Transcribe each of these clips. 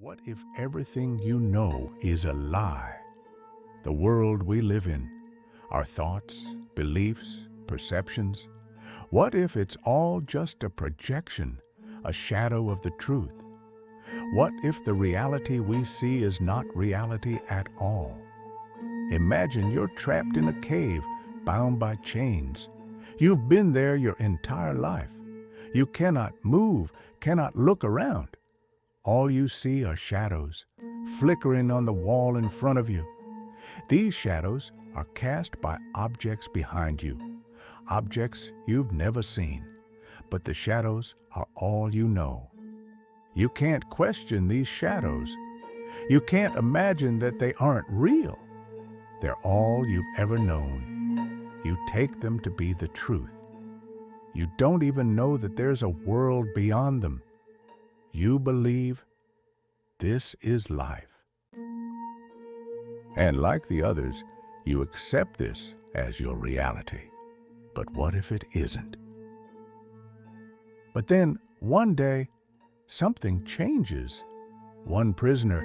What if everything you know is a lie? The world we live in, our thoughts, beliefs, perceptions. What if it's all just a projection, a shadow of the truth? What if the reality we see is not reality at all? Imagine you're trapped in a cave, bound by chains. You've been there your entire life. You cannot move, cannot look around. All you see are shadows, flickering on the wall in front of you. These shadows are cast by objects behind you, objects you've never seen, but the shadows are all you know. You can't question these shadows. You can't imagine that they aren't real. They're all you've ever known. You take them to be the truth. You don't even know that there's a world beyond them. You believe this is life. And like the others, you accept this as your reality. But what if it isn't? But then, one day, something changes. One prisoner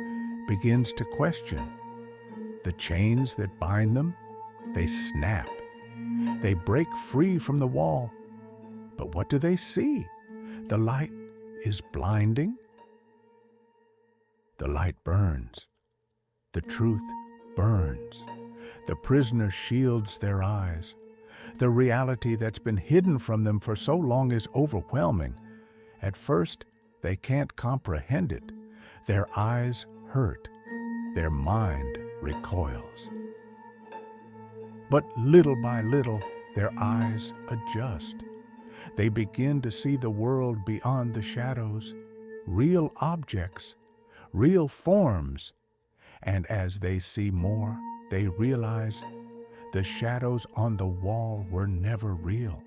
begins to question. The chains that bind them, they snap. They break free from the wall. But what do they see? The light is blinding. The light burns. The truth burns. The prisoner shields their eyes. The reality that's been hidden from them for so long is overwhelming. At first, they can't comprehend it. Their eyes hurt. Their mind recoils. But little by little, their eyes adjust. They begin to see the world beyond the shadows, real objects, real forms. And as they see more, they realize the shadows on the wall were never real.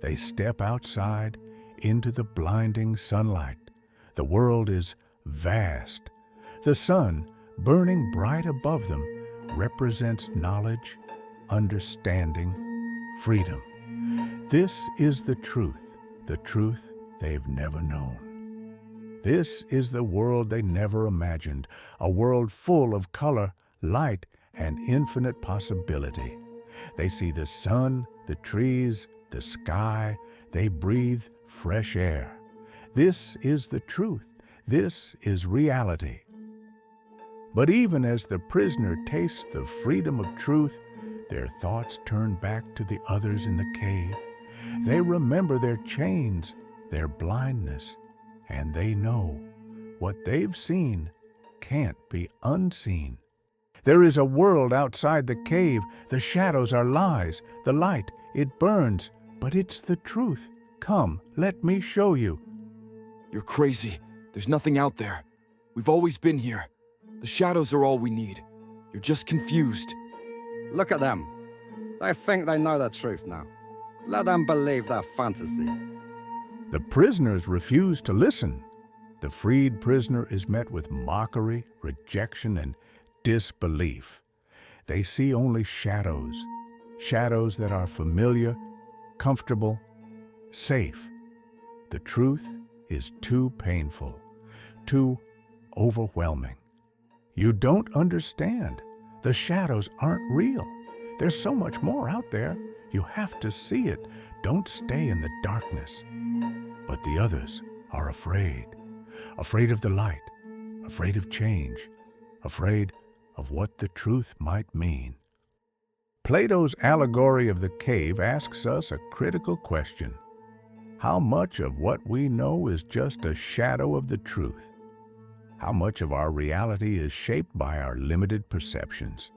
They step outside into the blinding sunlight. The world is vast. The sun, burning bright above them, represents knowledge, understanding, freedom. This is the truth they've never known. This is the world they never imagined, a world full of color, light, and infinite possibility. They see the sun, the trees, the sky. They breathe fresh air. This is the truth. This is reality. But even as the prisoner tastes the freedom of truth, their thoughts turn back to the others in the cave. They remember their chains, their blindness, and they know what they've seen can't be unseen. There is a world outside the cave. The shadows are lies. The light, it burns, but it's the truth. Come, let me show you. You're crazy. There's nothing out there. We've always been here. The shadows are all we need. You're just confused. Look at them. They think they know the truth now. Let them believe their fantasy. The prisoners refuse to listen. The freed prisoner is met with mockery, rejection, and disbelief. They see only shadows, shadows that are familiar, comfortable, safe. The truth is too painful, too overwhelming. You don't understand. The shadows aren't real. There's so much more out there. You have to see it. Don't stay in the darkness. But the others are afraid. Afraid of the light. Afraid of change. Afraid of what the truth might mean. Plato's allegory of the cave asks us a critical question. How much of what we know is just a shadow of the truth? How much of our reality is shaped by our limited perceptions?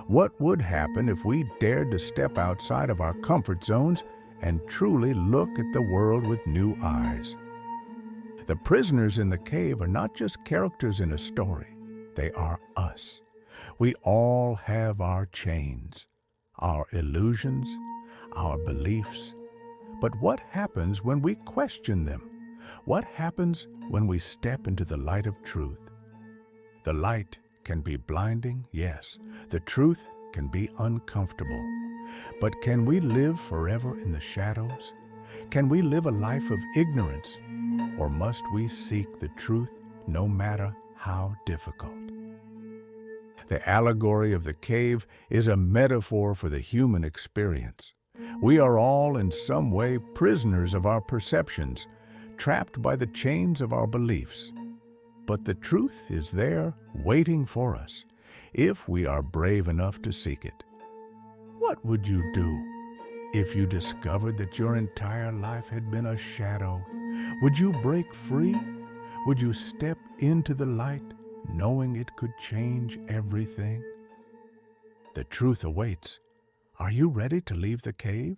What would happen if we dared to step outside of our comfort zones and truly look at the world with new eyes? The prisoners in the cave are not just characters in a story. They are us. We all have our chains, our illusions, our beliefs. But what happens when we question them? What happens when we step into the light of truth? The light can be blinding, yes. The truth can be uncomfortable. But can we live forever in the shadows? Can we live a life of ignorance? Or must we seek the truth no matter how difficult. The allegory of the cave is a metaphor for the human experience. We are all in some way prisoners of our perceptions, trapped by the chains of our beliefs. But the truth is there, waiting for us, if we are brave enough to seek it. What would you do if you discovered that your entire life had been a shadow? Would you break free? Would you step into the light, knowing it could change everything? The truth awaits. Are you ready to leave the cave?